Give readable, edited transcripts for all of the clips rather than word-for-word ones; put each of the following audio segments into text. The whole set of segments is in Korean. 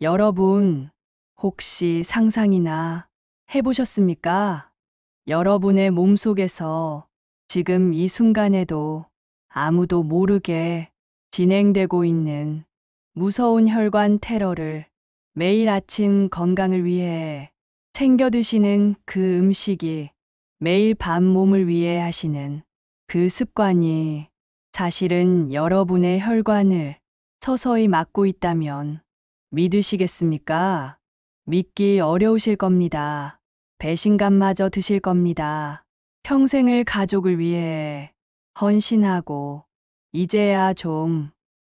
여러분, 혹시 상상이나 해보셨습니까? 여러분의 몸속에서 지금 이 순간에도 아무도 모르게 진행되고 있는 무서운 혈관 테러를 매일 아침 건강을 위해 챙겨 드시는 그 음식이 매일 밤 몸을 위해 하시는 그 습관이 사실은 여러분의 혈관을 서서히 막고 있다면 믿으시겠습니까? 믿기 어려우실 겁니다. 배신감마저 드실 겁니다. 평생을 가족을 위해 헌신하고 이제야 좀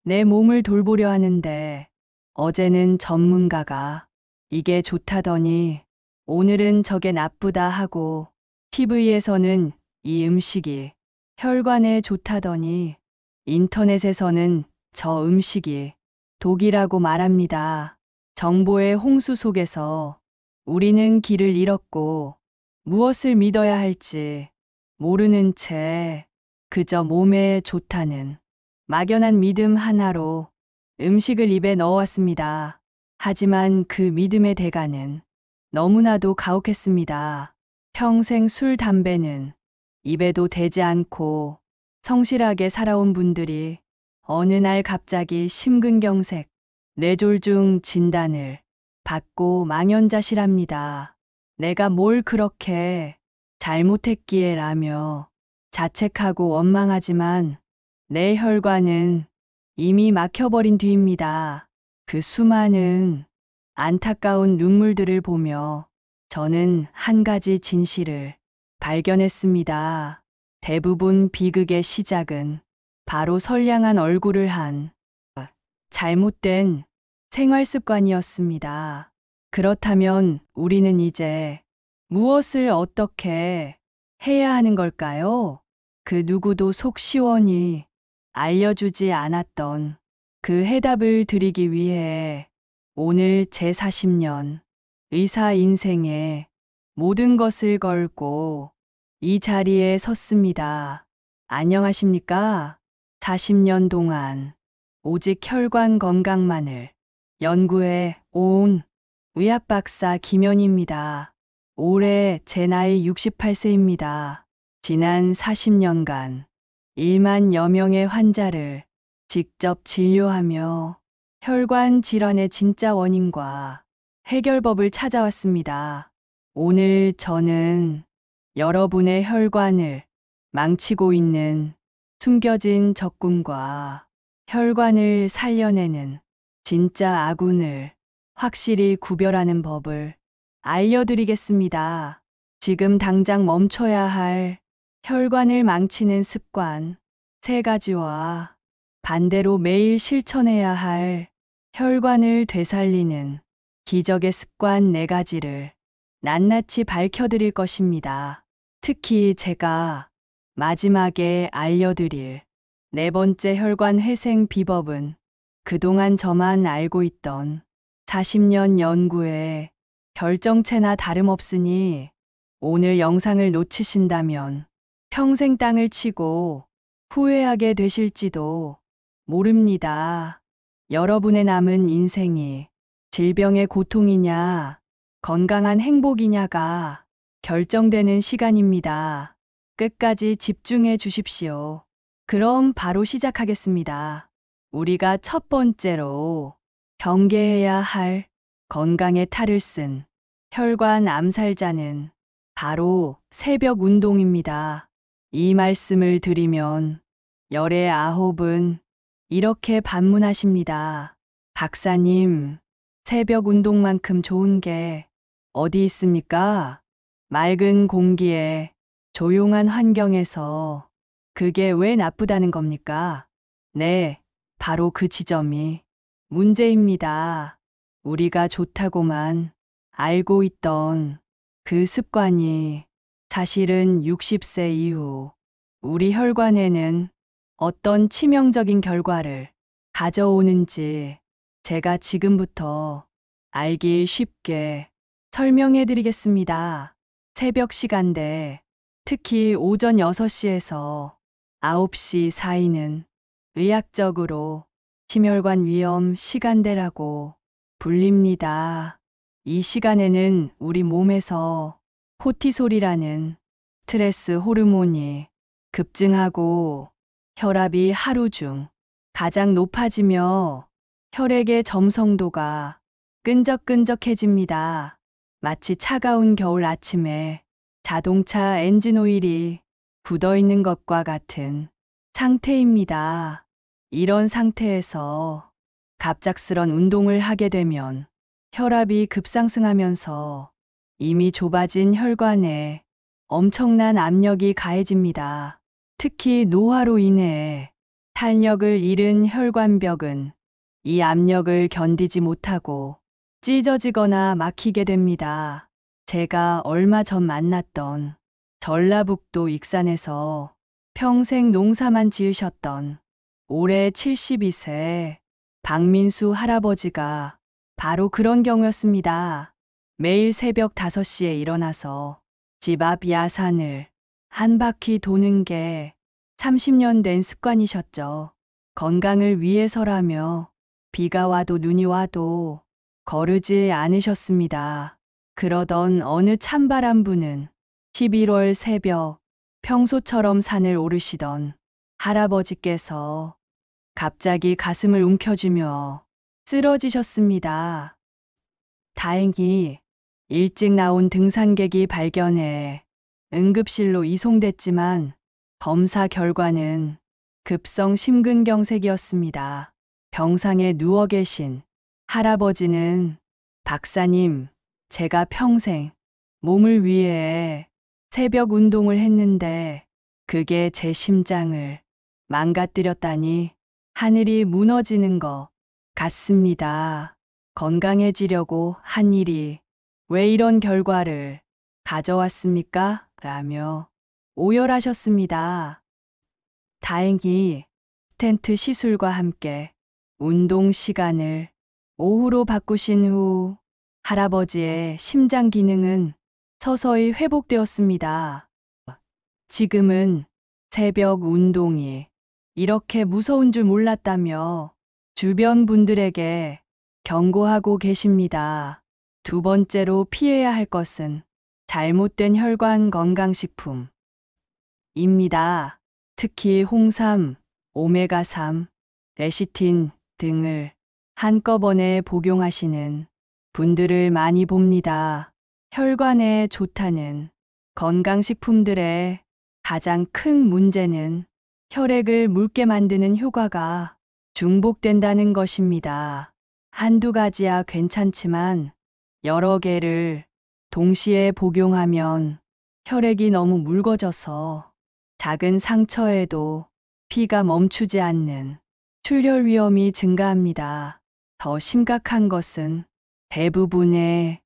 내 몸을 돌보려 하는데 어제는 전문가가 이게 좋다더니 오늘은 저게 나쁘다 하고 TV에서는 이 음식이 혈관에 좋다더니 인터넷에서는 저 음식이 독이라고 말합니다. 정보의 홍수 속에서 우리는 길을 잃었고 무엇을 믿어야 할지 모르는 채 그저 몸에 좋다는 막연한 믿음 하나로 음식을 입에 넣어왔습니다. 하지만 그 믿음의 대가는 너무나도 가혹했습니다. 평생 술, 담배는 입에도 대지 않고 성실하게 살아온 분들이 어느 날 갑자기 심근경색, 뇌졸중 진단을 받고 망연자실합니다. 내가 뭘 그렇게 잘못했기에 라며 자책하고 원망하지만 내 혈관은 이미 막혀버린 뒤입니다. 그 수많은 안타까운 눈물들을 보며 저는 한 가지 진실을 발견했습니다. 대부분 비극의 시작은 바로 선량한 얼굴을 한 잘못된 생활 습관이었습니다. 그렇다면 우리는 이제 무엇을 어떻게 해야 하는 걸까요? 그 누구도 속 시원히 알려주지 않았던 그 해답을 드리기 위해 오늘 제 40년 의사 인생에 모든 것을 걸고 이 자리에 섰습니다. 안녕하십니까? 40년 동안 오직 혈관 건강만을 연구해 온 의학 박사 김연희입니다. 올해 제 나이 68세입니다. 지난 40년간 1만여 명의 환자를 직접 진료하며 혈관 질환의 진짜 원인과 해결법을 찾아왔습니다. 오늘 저는 여러분의 혈관을 망치고 있는 숨겨진 적군과 혈관을 살려내는 진짜 아군을 확실히 구별하는 법을 알려드리겠습니다. 지금 당장 멈춰야 할 혈관을 망치는 습관 3가지와 반대로 매일 실천해야 할 혈관을 되살리는 기적의 습관 4가지를 낱낱이 밝혀드릴 것입니다. 특히 제가 마지막에 알려드릴 4번째 혈관 회생 비법은 그동안 저만 알고 있던 40년 연구의 결정체나 다름없으니 오늘 영상을 놓치신다면 평생 땅을 치고 후회하게 되실지도 모릅니다. 여러분의 남은 인생이 질병의 고통이냐, 건강한 행복이냐가 결정되는 시간입니다. 끝까지 집중해 주십시오. 그럼 바로 시작하겠습니다. 우리가 첫 번째로 경계해야 할 건강의 탈을 쓴 혈관 암살자는 바로 새벽 운동입니다. 이 말씀을 드리면 열의 9은 이렇게 반문하십니다. 박사님, 새벽 운동만큼 좋은 게 어디 있습니까? 맑은 공기에 조용한 환경에서 그게 왜 나쁘다는 겁니까? 네, 바로 그 지점이 문제입니다. 우리가 좋다고만 알고 있던 그 습관이 사실은 60세 이후 우리 혈관에는 어떤 치명적인 결과를 가져오는지 제가 지금부터 알기 쉽게 설명해 드리겠습니다. 새벽 시간대, 특히 오전 6시에서 9시 사이는 의학적으로 심혈관 위험 시간대라고 불립니다. 이 시간에는 우리 몸에서 코티솔이라는 스트레스 호르몬이 급증하고 혈압이 하루 중 가장 높아지며 혈액의 점성도가 끈적끈적해집니다. 마치 차가운 겨울 아침에 자동차 엔진 오일이 굳어 있는 것과 같은 상태입니다. 이런 상태에서 갑작스런 운동을 하게 되면 혈압이 급상승하면서 이미 좁아진 혈관에 엄청난 압력이 가해집니다. 특히 노화로 인해 탄력을 잃은 혈관벽은 이 압력을 견디지 못하고 찢어지거나 막히게 됩니다. 제가 얼마 전 만났던 전라북도 익산에서 평생 농사만 지으셨던 올해 72세 박민수 할아버지가 바로 그런 경우였습니다. 매일 새벽 5시에 일어나서 집 앞 야산을 한 바퀴 도는 게 30년 된 습관이셨죠. 건강을 위해서라며 비가 와도 눈이 와도 거르지 않으셨습니다. 그러던 어느 찬바람 부는 11월 새벽 평소처럼 산을 오르시던 할아버지께서 갑자기 가슴을 움켜쥐며 쓰러지셨습니다. 다행히 일찍 나온 등산객이 발견해 응급실로 이송됐지만 검사 결과는 급성 심근경색이었습니다. 병상에 누워 계신 할아버지는 박사님, 제가 평생 몸을 위해 새벽 운동을 했는데 그게 제 심장을 망가뜨렸다니 하늘이 무너지는 것 같습니다. 건강해지려고 한 일이 왜 이런 결과를 가져왔습니까? 라며 오열하셨습니다. 다행히 스텐트 시술과 함께 운동 시간을 오후로 바꾸신 후 할아버지의 심장 기능은 서서히 회복되었습니다. 지금은 새벽 운동이 이렇게 무서운 줄 몰랐다며 주변 분들에게 경고하고 계십니다. 두 번째로 피해야 할 것은 잘못된 혈관 건강식품입니다. 특히 홍삼, 오메가3, 레시틴 등을 한꺼번에 복용하시는 분들을 많이 봅니다. 혈관에 좋다는 건강식품들의 가장 큰 문제는 혈액을 묽게 만드는 효과가 중복된다는 것입니다. 한두 가지야 괜찮지만 여러 개를 동시에 복용하면 혈액이 너무 묽어져서 작은 상처에도 피가 멈추지 않는 출혈 위험이 증가합니다. 더 심각한 것은 대부분의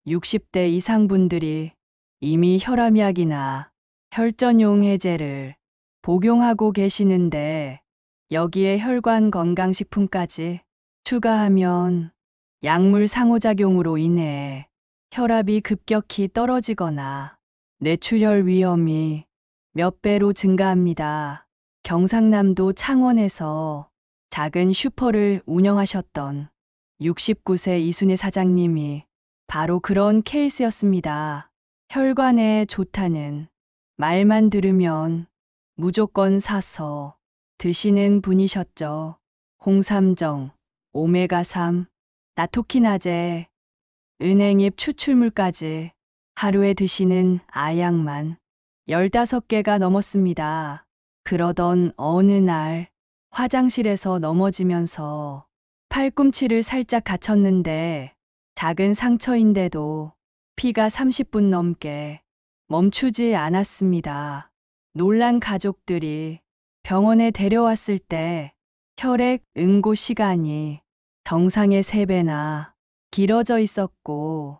60대 이상 분들이 이미 혈압약이나 혈전용 해제를 복용하고 계시는데 여기에 혈관 건강식품까지 추가하면 약물 상호작용으로 인해 혈압이 급격히 떨어지거나 뇌출혈 위험이 몇 배로 증가합니다. 경상남도 창원에서 작은 슈퍼를 운영하셨던 69세 이순희 사장님이 바로 그런 케이스였습니다. 혈관에 좋다는 말만 들으면 무조건 사서 드시는 분이셨죠. 홍삼정, 오메가3, 나토키나제, 은행잎 추출물까지 하루에 드시는 아약만 15개가 넘었습니다. 그러던 어느 날 화장실에서 넘어지면서 팔꿈치를 살짝 다쳤는데 작은 상처인데도 피가 30분 넘게 멈추지 않았습니다. 놀란 가족들이 병원에 데려왔을 때 혈액 응고 시간이 정상의 3배나 길어져 있었고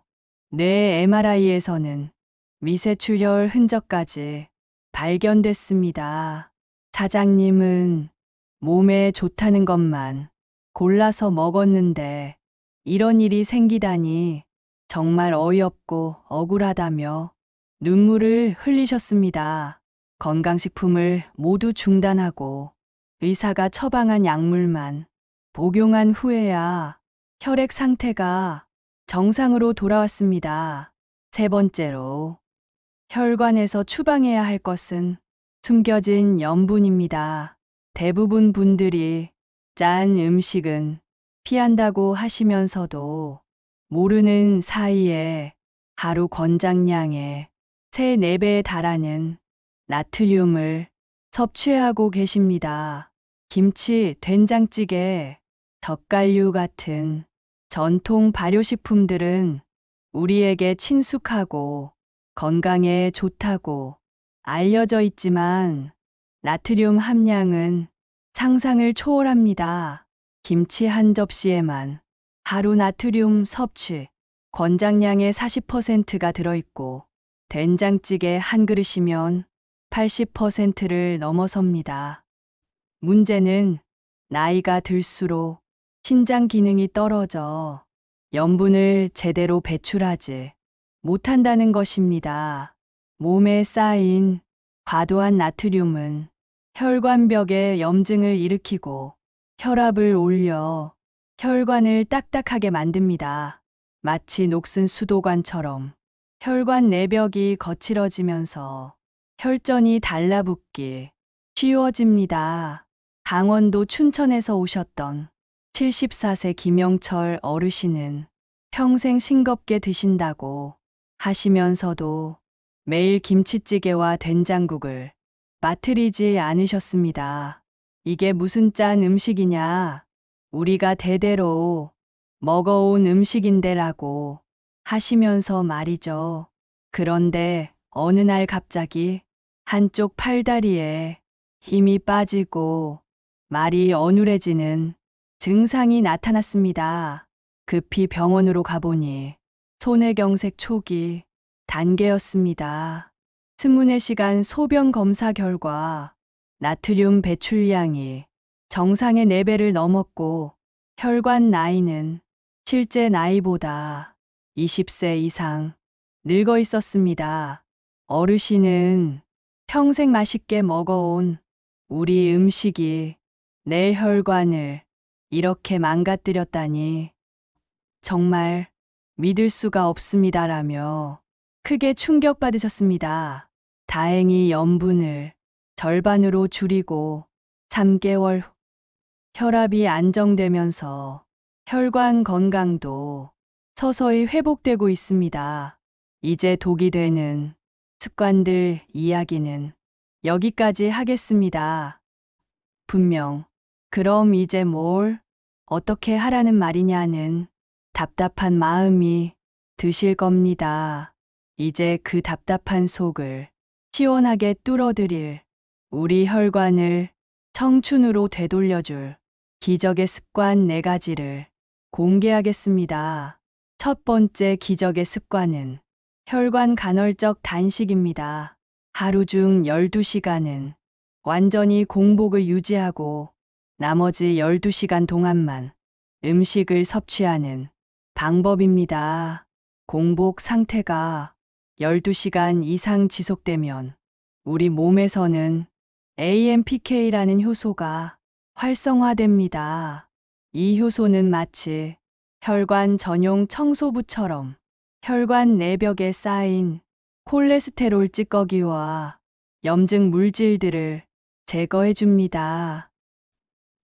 뇌 MRI에서는 미세출혈 흔적까지 발견됐습니다. 사장님은 몸에 좋다는 것만 골라서 먹었는데 이런 일이 생기다니 정말 어이없고 억울하다며 눈물을 흘리셨습니다. 건강식품을 모두 중단하고 의사가 처방한 약물만 복용한 후에야 혈액 상태가 정상으로 돌아왔습니다. 세 번째로, 혈관에서 추방해야 할 것은 숨겨진 염분입니다. 대부분 분들이 짠 음식은 피한다고 하시면서도 모르는 사이에 하루 권장량의 3, 4배에 달하는 나트륨을 섭취하고 계십니다. 김치, 된장찌개, 젓갈류 같은 전통 발효식품들은 우리에게 친숙하고 건강에 좋다고 알려져 있지만 나트륨 함량은 상상을 초월합니다. 김치 한 접시에만 하루 나트륨 섭취 권장량의 40%가 들어있고 된장찌개 한 그릇이면 80%를 넘어섭니다. 문제는 나이가 들수록 신장 기능이 떨어져 염분을 제대로 배출하지 못한다는 것입니다. 몸에 쌓인 과도한 나트륨은 혈관벽에 염증을 일으키고 혈압을 올려 혈관을 딱딱하게 만듭니다. 마치 녹슨 수도관처럼 혈관 내벽이 거칠어지면서 혈전이 달라붙기 쉬워집니다. 강원도 춘천에서 오셨던 74세 김영철 어르신은 평생 싱겁게 드신다고 하시면서도 매일 김치찌개와 된장국을 빠뜨리지 않으셨습니다. 이게 무슨 짠 음식이냐? 우리가 대대로 먹어온 음식인데라고 하시면서 말이죠. 그런데 어느 날 갑자기 한쪽 팔다리에 힘이 빠지고 말이 어눌해지는 증상이 나타났습니다. 급히 병원으로 가보니 소뇌경색 초기 단계였습니다. 24시간 소변 검사 결과 나트륨 배출량이 정상의 4배를 넘었고 혈관 나이는 실제 나이보다 20세 이상 늙어 있었습니다. 어르신은 평생 맛있게 먹어온 우리 음식이 내 혈관을 이렇게 망가뜨렸다니 정말 믿을 수가 없습니다라며 크게 충격받으셨습니다. 다행히 염분을 절반으로 줄이고 3개월 후 혈압이 안정되면서 혈관 건강도 서서히 회복되고 있습니다. 이제 독이 되는 습관들 이야기는 여기까지 하겠습니다. 분명 그럼 이제 뭘 어떻게 하라는 말이냐는 답답한 마음이 드실 겁니다. 이제 그 답답한 속을 시원하게 뚫어드릴 우리 혈관을 청춘으로 되돌려줄 기적의 습관 4가지를 공개하겠습니다. 첫 번째 기적의 습관은 혈관 간헐적 단식입니다. 하루 중 12시간은 완전히 공복을 유지하고 나머지 12시간 동안만 음식을 섭취하는 방법입니다. 공복 상태가 12시간 이상 지속되면 우리 몸에서는 AMPK라는 효소가 활성화됩니다. 이 효소는 마치 혈관 전용 청소부처럼 혈관 내벽에 쌓인 콜레스테롤 찌꺼기와 염증 물질들을 제거해 줍니다.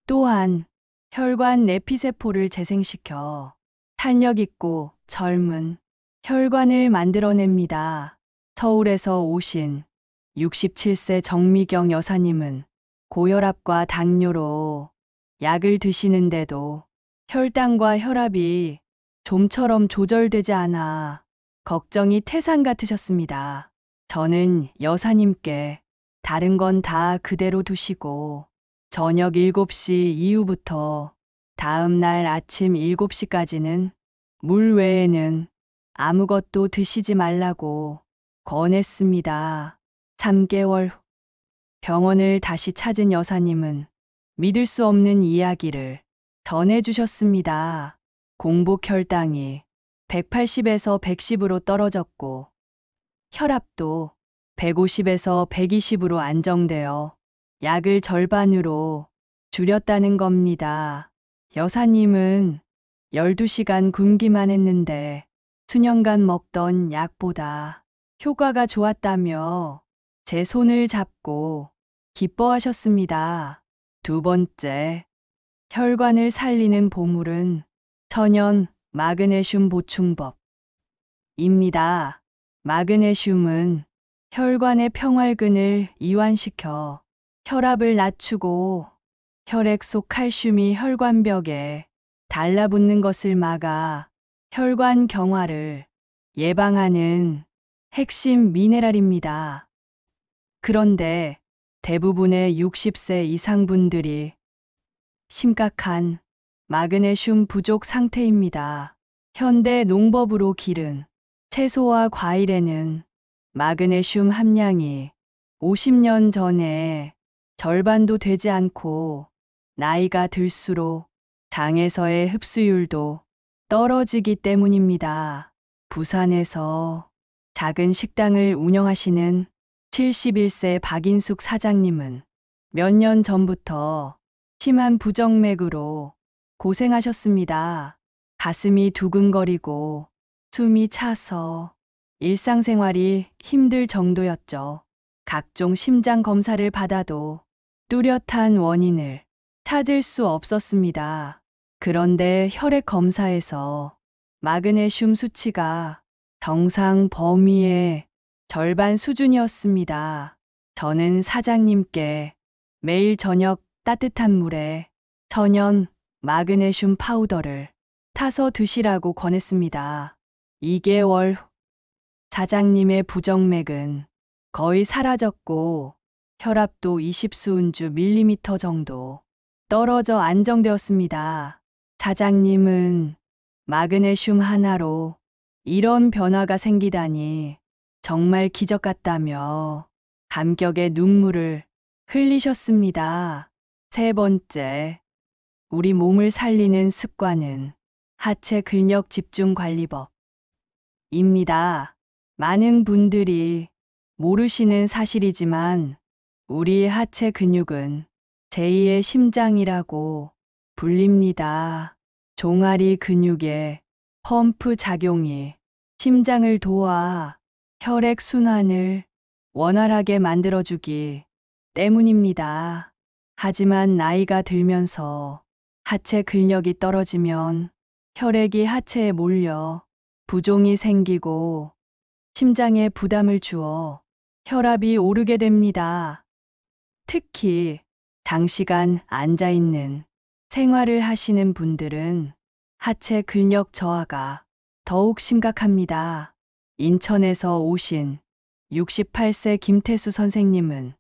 또한 혈관 내피세포를 재생시켜 탄력 있고 젊은 혈관을 만들어냅니다. 서울에서 오신 67세 정미경 여사님은 고혈압과 당뇨로 약을 드시는데도 혈당과 혈압이 좀처럼 조절되지 않아 걱정이 태산 같으셨습니다. 저는 여사님께 다른 건 다 그대로 두시고 저녁 7시 이후부터 다음 날 아침 7시까지는 물 외에는 아무것도 드시지 말라고 권했습니다. 3개월 후 병원을 다시 찾은 여사님은 믿을 수 없는 이야기를 전해주셨습니다. 공복 혈당이 180에서 110으로 떨어졌고 혈압도 150에서 120으로 안정되어 약을 절반으로 줄였다는 겁니다. 여사님은 12시간 굶기만 했는데 수년간 먹던 약보다 효과가 좋았다며 제 손을 잡고 기뻐하셨습니다. 두 번째, 혈관을 살리는 보물은 천연 마그네슘 보충법입니다. 마그네슘은 혈관의 평활근을 이완시켜 혈압을 낮추고 혈액 속 칼슘이 혈관벽에 달라붙는 것을 막아 혈관 경화를 예방하는 핵심 미네랄입니다. 그런데 대부분의 60세 이상 분들이 심각한 마그네슘 부족 상태입니다. 현대 농법으로 기른 채소와 과일에는 마그네슘 함량이 50년 전에 절반도 되지 않고 나이가 들수록 장에서의 흡수율도 떨어지기 때문입니다. 부산에서 작은 식당을 운영하시는 71세 박인숙 사장님은 몇 년 전부터 심한 부정맥으로 고생하셨습니다. 가슴이 두근거리고 숨이 차서 일상생활이 힘들 정도였죠. 각종 심장 검사를 받아도 뚜렷한 원인을 찾을 수 없었습니다. 그런데 혈액 검사에서 마그네슘 수치가 정상 범위의 절반 수준이었습니다. 저는 사장님께 매일 저녁 따뜻한 물에 천연 마그네슘 파우더를 타서 드시라고 권했습니다. 2개월 후 사장님의 부정맥은 거의 사라졌고 혈압도 20수운주 밀리미터 정도 떨어져 안정되었습니다. 사장님은 마그네슘 하나로 이런 변화가 생기다니 정말 기적 같다며 감격의 눈물을 흘리셨습니다. 세 번째, 우리 몸을 살리는 습관은 하체 근력 집중 관리법입니다. 많은 분들이 모르시는 사실이지만 우리 하체 근육은 제2의 심장이라고 불립니다. 종아리 근육의 펌프 작용이 심장을 도와 혈액 순환을 원활하게 만들어주기 때문입니다. 하지만 나이가 들면서 하체 근력이 떨어지면 혈액이 하체에 몰려 부종이 생기고 심장에 부담을 주어 혈압이 오르게 됩니다. 특히 장시간 앉아있는 생활을 하시는 분들은 하체 근력 저하가 더욱 심각합니다. 인천에서 오신 68세 김태수 선생님은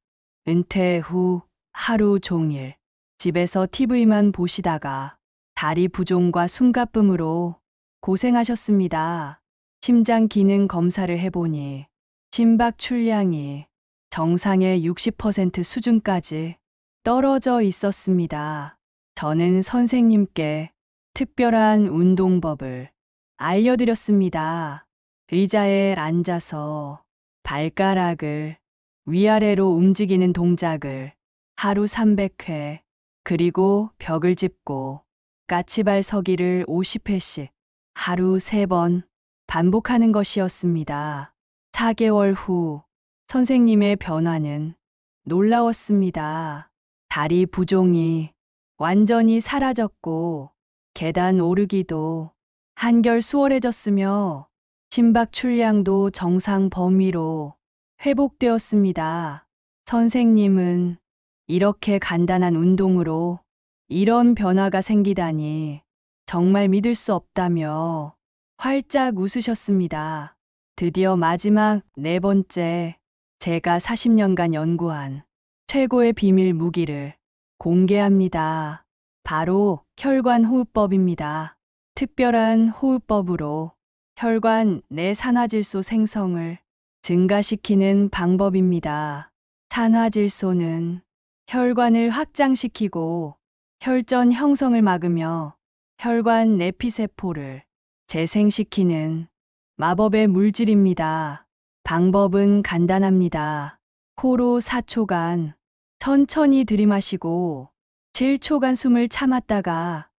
은퇴 후 하루 종일 집에서 TV만 보시다가 다리 부종과 숨가쁨으로 고생하셨습니다. 심장 기능 검사를 해보니 심박 출량이 정상의 60% 수준까지 떨어져 있었습니다. 저는 선생님께 특별한 운동법을 알려드렸습니다. 의자에 앉아서 발가락을 위아래로 움직이는 동작을 하루 300회, 그리고 벽을 짚고 까치발 서기를 50회씩 하루 3번 반복하는 것이었습니다. 4개월 후 선생님의 변화는 놀라웠습니다. 다리 부종이 완전히 사라졌고 계단 오르기도 한결 수월해졌으며 심박 출량도 정상 범위로 회복되었습니다. 선생님은 이렇게 간단한 운동으로 이런 변화가 생기다니 정말 믿을 수 없다며 활짝 웃으셨습니다. 드디어 마지막 네 번째, 제가 40년간 연구한 최고의 비밀 무기를 공개합니다. 바로 혈관 호흡법입니다. 특별한 호흡법으로 혈관 내 산화질소 생성을 증가시키는 방법입니다. 산화질소는 혈관을 확장시키고 혈전 형성을 막으며 혈관 내피세포를 재생시키는 마법의 물질입니다. 방법은 간단합니다. 코로 4초간 천천히 들이마시고 7초간 숨을 참았다가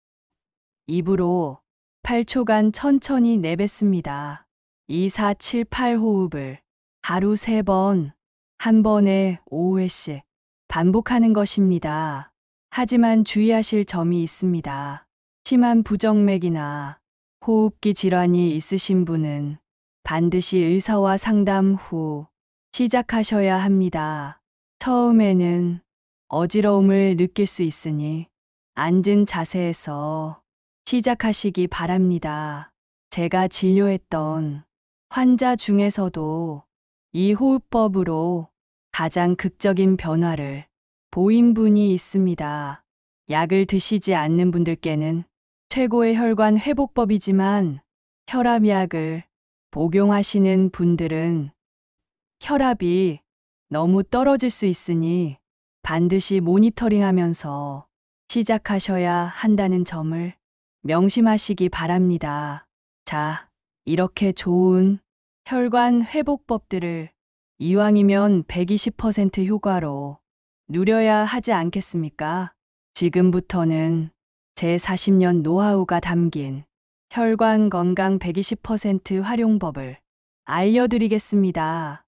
입으로 8초간 천천히 내뱉습니다. 2, 4, 7, 8 호흡을 하루 3번, 한 번에 5회씩 반복하는 것입니다. 하지만 주의하실 점이 있습니다. 심한 부정맥이나 호흡기 질환이 있으신 분은 반드시 의사와 상담 후 시작하셔야 합니다. 처음에는 어지러움을 느낄 수 있으니 앉은 자세에서 시작하시기 바랍니다. 제가 진료했던 환자 중에서도 이 호흡법으로 가장 극적인 변화를 보인 분이 있습니다. 약을 드시지 않는 분들께는 최고의 혈관 회복법이지만 혈압약을 복용하시는 분들은 혈압이 너무 떨어질 수 있으니 반드시 모니터링하면서 시작하셔야 한다는 점을 명심하시기 바랍니다. 자, 이렇게 좋은 혈관 회복법들을 이왕이면 120% 효과로 누려야 하지 않겠습니까? 지금부터는 제 40년 노하우가 담긴 혈관 건강 120% 활용법을 알려드리겠습니다.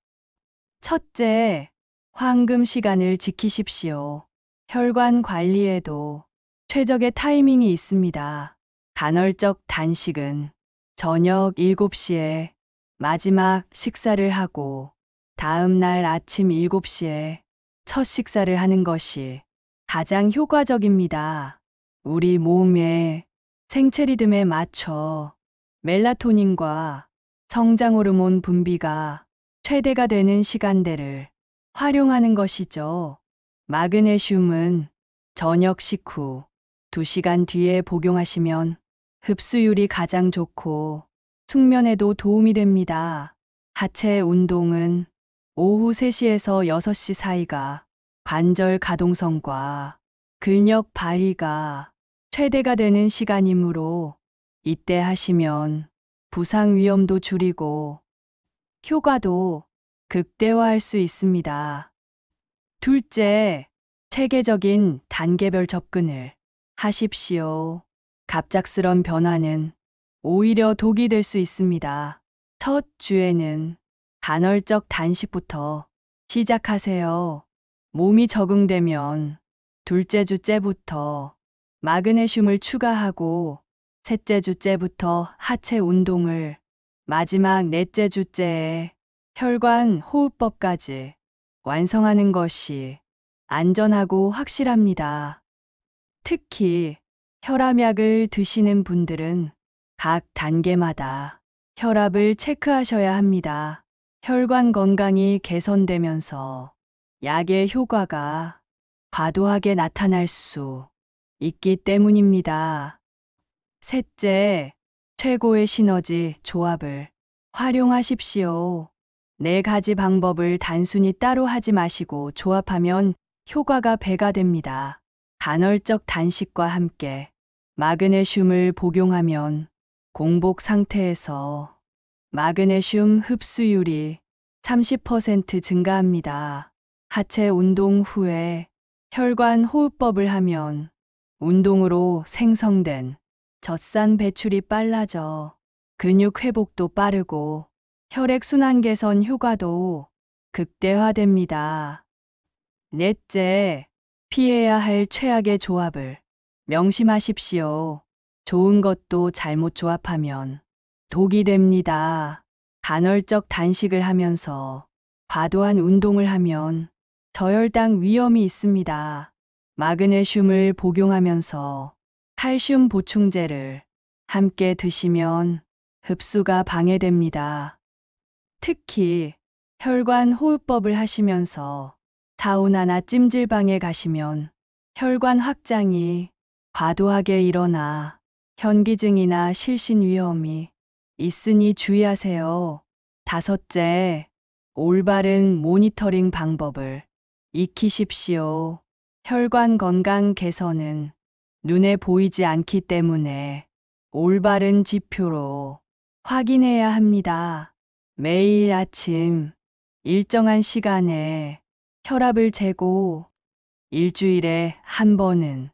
첫째, 황금 시간을 지키십시오. 혈관 관리에도 최적의 타이밍이 있습니다. 간헐적 단식은 저녁 7시에 마지막 식사를 하고 다음 날 아침 7시에 첫 식사를 하는 것이 가장 효과적입니다. 우리 몸의 생체 리듬에 맞춰 멜라토닌과 성장 호르몬 분비가 최대가 되는 시간대를 활용하는 것이죠. 마그네슘은 저녁 식후 2시간 뒤에 복용하시면 흡수율이 가장 좋고 숙면에도 도움이 됩니다. 하체 운동은 오후 3시에서 6시 사이가 관절 가동성과 근력 발휘가 최대가 되는 시간이므로 이때 하시면 부상 위험도 줄이고 효과도 극대화할 수 있습니다. 둘째, 체계적인 단계별 접근을 하십시오. 갑작스런 변화는 오히려 독이 될 수 있습니다. 첫 주에는 간헐적 단식부터 시작하세요. 몸이 적응되면 둘째 주째부터 마그네슘을 추가하고 셋째 주째부터 하체 운동을, 마지막 넷째 주째에 혈관 호흡법까지 완성하는 것이 안전하고 확실합니다. 특히 혈압약을 드시는 분들은 각 단계마다 혈압을 체크하셔야 합니다. 혈관 건강이 개선되면서 약의 효과가 과도하게 나타날 수 있기 때문입니다. 셋째, 최고의 시너지 조합을 활용하십시오. 4가지 방법을 단순히 따로 하지 마시고 조합하면 효과가 배가 됩니다. 간헐적 단식과 함께 마그네슘을 복용하면 공복 상태에서 마그네슘 흡수율이 30% 증가합니다. 하체 운동 후에 혈관 호흡법을 하면 운동으로 생성된 젖산 배출이 빨라져 근육 회복도 빠르고 혈액순환 개선 효과도 극대화됩니다. 넷째, 피해야 할 최악의 조합을 명심하십시오. 좋은 것도 잘못 조합하면 독이 됩니다. 간헐적 단식을 하면서 과도한 운동을 하면 저혈당 위험이 있습니다. 마그네슘을 복용하면서 칼슘 보충제를 함께 드시면 흡수가 방해됩니다. 특히 혈관 호흡법을 하시면서 사우나나 찜질방에 가시면 혈관 확장이 과도하게 일어나 현기증이나 실신 위험이 있으니 주의하세요. 다섯째, 올바른 모니터링 방법을 익히십시오. 혈관 건강 개선은 눈에 보이지 않기 때문에 올바른 지표로 확인해야 합니다. 매일 아침 일정한 시간에 혈압을 재고 일주일에 한 번은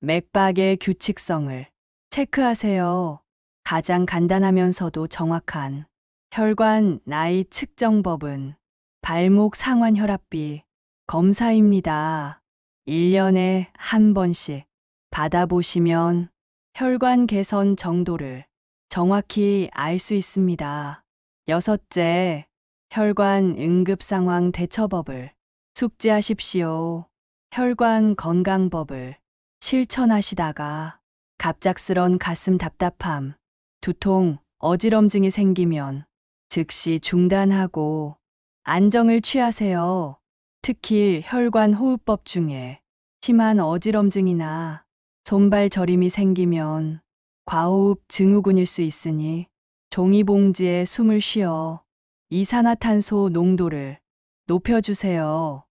맥박의 규칙성을 체크하세요. 가장 간단하면서도 정확한 혈관 나이 측정법은 발목 상완 혈압비 검사입니다. 1년에 한 번씩 받아보시면 혈관 개선 정도를 정확히 알 수 있습니다. 여섯째, 혈관 응급 상황 대처법을 숙지하십시오. 혈관 건강법을 실천하시다가 갑작스런 가슴 답답함, 두통, 어지럼증이 생기면 즉시 중단하고 안정을 취하세요. 특히 혈관 호흡법 중에 심한 어지럼증이나 손발 저림이 생기면 과호흡 증후군일 수 있으니 종이봉지에 숨을 쉬어 이산화탄소 농도를 높여주세요.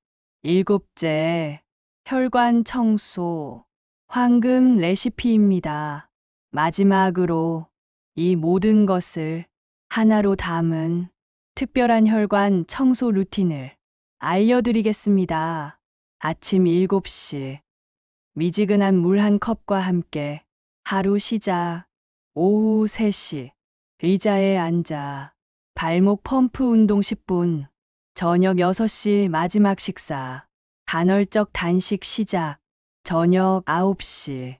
일곱째, 혈관 청소, 황금 레시피입니다. 마지막으로 이 모든 것을 하나로 담은 특별한 혈관 청소 루틴을 알려드리겠습니다. 아침 7시, 미지근한 물 한 컵과 함께 하루 시작. 오후 3시, 의자에 앉아 발목 펌프 운동 10분. 저녁 6시 마지막 식사. 간헐적 단식 시작. 저녁 9시.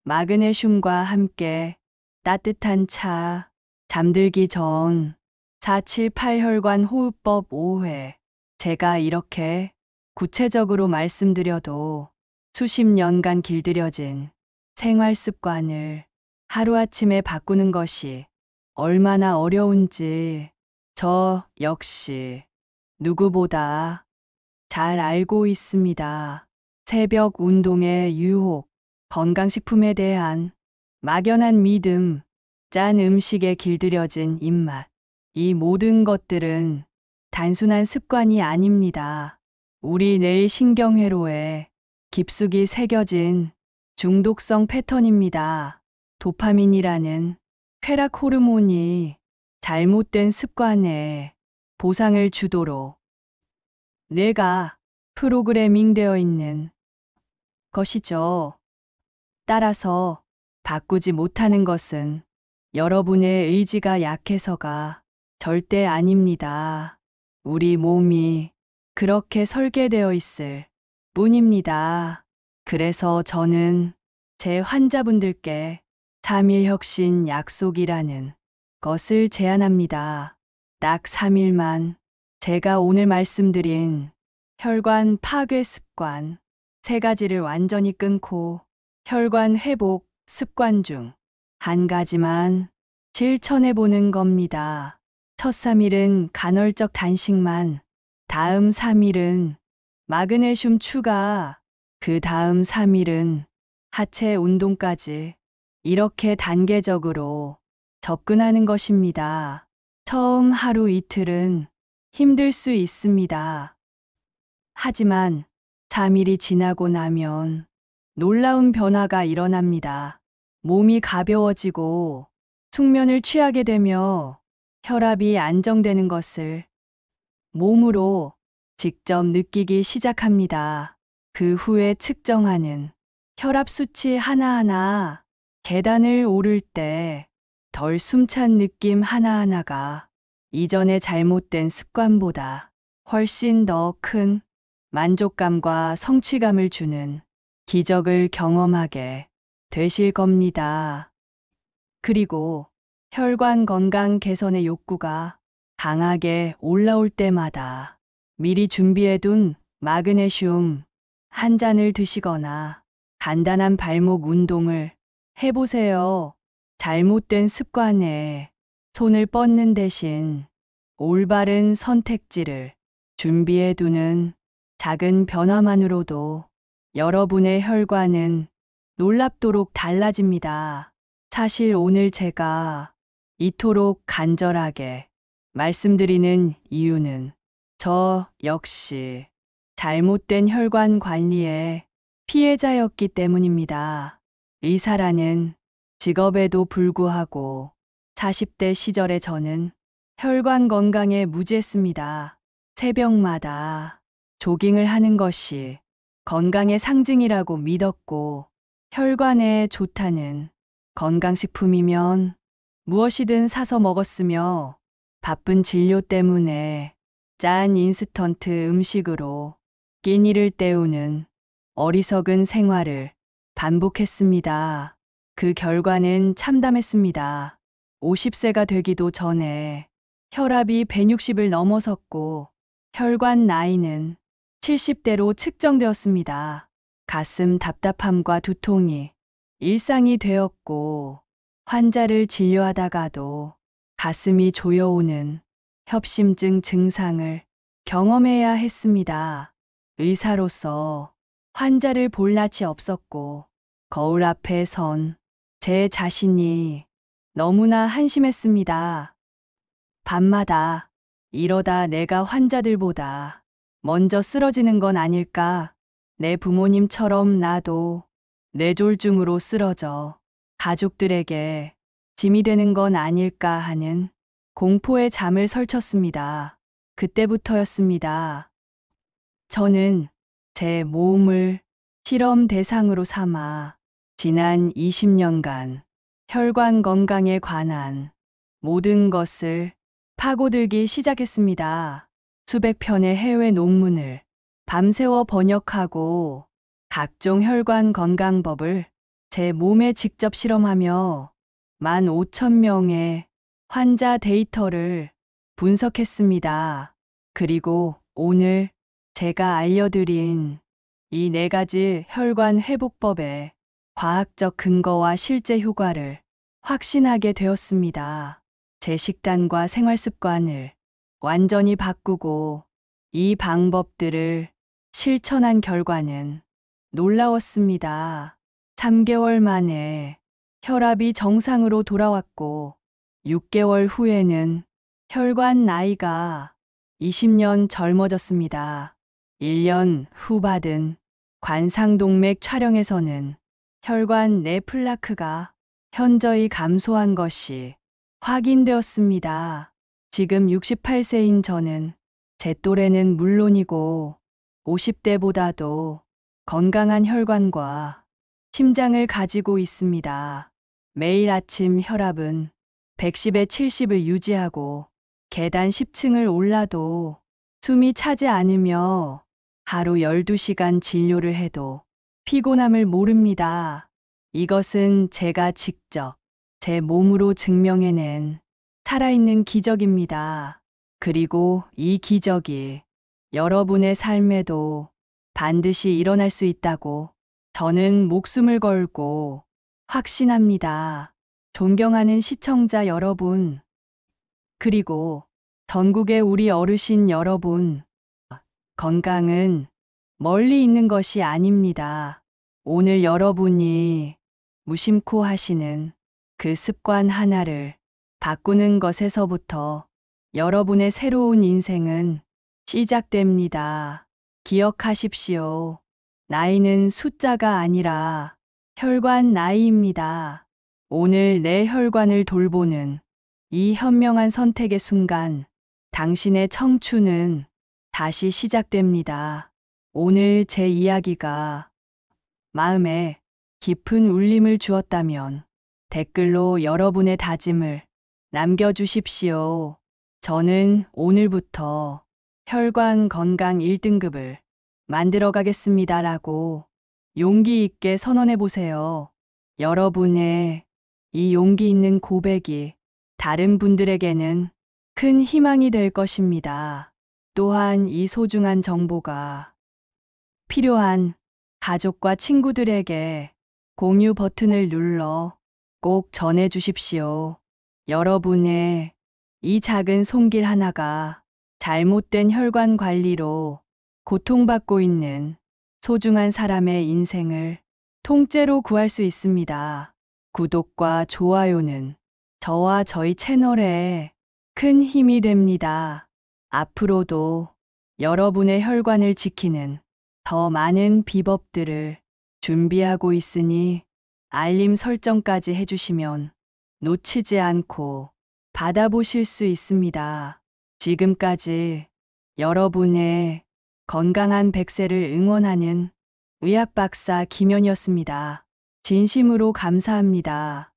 마그네슘과 함께 따뜻한 차. 잠들기 전 478 혈관 호흡법 5회. 제가 이렇게 구체적으로 말씀드려도 수십 년간 길들여진 생활 습관을 하루아침에 바꾸는 것이 얼마나 어려운지 저 역시 누구보다 잘 알고 있습니다. 새벽 운동의 유혹, 건강식품에 대한 막연한 믿음, 짠 음식에 길들여진 입맛. 이 모든 것들은 단순한 습관이 아닙니다. 우리 뇌의 신경회로에 깊숙이 새겨진 중독성 패턴입니다. 도파민이라는 쾌락 호르몬이 잘못된 습관에 보상을 주도록 뇌가 프로그래밍 되어 있는 것이죠. 따라서 바꾸지 못하는 것은 여러분의 의지가 약해서가 절대 아닙니다. 우리 몸이 그렇게 설계되어 있을 뿐입니다. 그래서 저는 제 환자분들께 3일 혁신 약속이라는 것을 제안합니다. 딱 3일만 제가 오늘 말씀드린 혈관 파괴 습관 3가지를 완전히 끊고 혈관 회복 습관 중 한 가지만 실천해 보는 겁니다. 첫 3일은 간헐적 단식만, 다음 3일은 마그네슘 추가, 그 다음 3일은 하체 운동까지 이렇게 단계적으로 접근하는 것입니다. 처음 하루 이틀은 힘들 수 있습니다. 하지만 3일이 지나고 나면 놀라운 변화가 일어납니다. 몸이 가벼워지고 숙면을 취하게 되며 혈압이 안정되는 것을 몸으로 직접 느끼기 시작합니다. 그 후에 측정하는 혈압 수치 하나하나, 계단을 오를 때 덜 숨찬 느낌 하나하나가 이전의 잘못된 습관보다 훨씬 더 큰 만족감과 성취감을 주는 기적을 경험하게 되실 겁니다. 그리고 혈관 건강 개선의 욕구가 강하게 올라올 때마다 미리 준비해둔 마그네슘 한 잔을 드시거나 간단한 발목 운동을 해보세요. 잘못된 습관에 손을 뻗는 대신 올바른 선택지를 준비해두는 작은 변화만으로도 여러분의 혈관은 놀랍도록 달라집니다. 사실 오늘 제가 이토록 간절하게 말씀드리는 이유는 저 역시 잘못된 혈관 관리의 피해자였기 때문입니다. 의사라는 직업에도 불구하고 40대 시절에 저는 혈관 건강에 무지했습니다. 새벽마다 조깅을 하는 것이 건강의 상징이라고 믿었고 혈관에 좋다는 건강식품이면 무엇이든 사서 먹었으며 바쁜 진료 때문에 짠 인스턴트 음식으로 끼니를 때우는 어리석은 생활을 반복했습니다. 그 결과는 참담했습니다. 50세가 되기도 전에 혈압이 160을 넘어섰고 혈관 나이는 70대로 측정되었습니다. 가슴 답답함과 두통이 일상이 되었고 환자를 진료하다가도 가슴이 조여오는 협심증 증상을 경험해야 했습니다. 의사로서 환자를 볼 낯이 없었고 거울 앞에 선 제 자신이 너무나 한심했습니다. 밤마다 이러다 내가 환자들보다 먼저 쓰러지는 건 아닐까? 내 부모님처럼 나도 뇌졸중으로 쓰러져 가족들에게 짐이 되는 건 아닐까 하는 공포에 잠을 설쳤습니다. 그때부터였습니다. 저는 제 몸을 실험 대상으로 삼아 지난 20년간 혈관 건강에 관한 모든 것을 파고들기 시작했습니다. 수백 편의 해외 논문을 밤새워 번역하고 각종 혈관 건강법을 제 몸에 직접 실험하며 15,000명의 환자 데이터를 분석했습니다. 그리고 오늘 제가 알려드린 이 4가지 혈관 회복법의 과학적 근거와 실제 효과를 확신하게 되었습니다. 제 식단과 생활 습관을 완전히 바꾸고 이 방법들을 실천한 결과는 놀라웠습니다. 3개월 만에 혈압이 정상으로 돌아왔고 6개월 후에는 혈관 나이가 20년 젊어졌습니다. 1년 후 받은 관상동맥 촬영에서는 혈관 내 플라크가 현저히 감소한 것이 확인되었습니다. 지금 68세인 저는 제 또래는 물론이고 50대보다도 건강한 혈관과 심장을 가지고 있습니다. 매일 아침 혈압은 110에 70을 유지하고 계단 10층을 올라도 숨이 차지 않으며 하루 12시간 진료를 해도 피곤함을 모릅니다. 이것은 제가 직접 제 몸으로 증명해낸 살아있는 기적입니다. 그리고 이 기적이 여러분의 삶에도 반드시 일어날 수 있다고 저는 목숨을 걸고 확신합니다. 존경하는 시청자 여러분, 그리고 전국의 우리 어르신 여러분, 건강은 멀리 있는 것이 아닙니다. 오늘 여러분이 무심코 하시는 그 습관 하나를 바꾸는 것에서부터 여러분의 새로운 인생은 시작됩니다. 기억하십시오. 나이는 숫자가 아니라 혈관 나이입니다. 오늘 내 혈관을 돌보는 이 현명한 선택의 순간, 당신의 청춘은 다시 시작됩니다. 오늘 제 이야기가 마음에 깊은 울림을 주었다면 댓글로 여러분의 다짐을 남겨주십시오. 저는 오늘부터 혈관 건강 1등급을 만들어 가겠습니다라고 용기 있게 선언해 보세요. 여러분의 이 용기 있는 고백이 다른 분들에게는 큰 희망이 될 것입니다. 또한 이 소중한 정보가 필요한 가족과 친구들에게 공유 버튼을 눌러 꼭 전해 주십시오. 여러분의 이 작은 손길 하나가 잘못된 혈관 관리로 고통받고 있는 소중한 사람의 인생을 통째로 구할 수 있습니다. 구독과 좋아요는 저와 저희 채널에 큰 힘이 됩니다. 앞으로도 여러분의 혈관을 지키는 더 많은 비법들을 준비하고 있으니 알림 설정까지 해주시면 놓치지 않고 받아보실 수 있습니다. 지금까지 여러분의 건강한 100세를 응원하는 의학박사 김연이었습니다. 진심으로 감사합니다.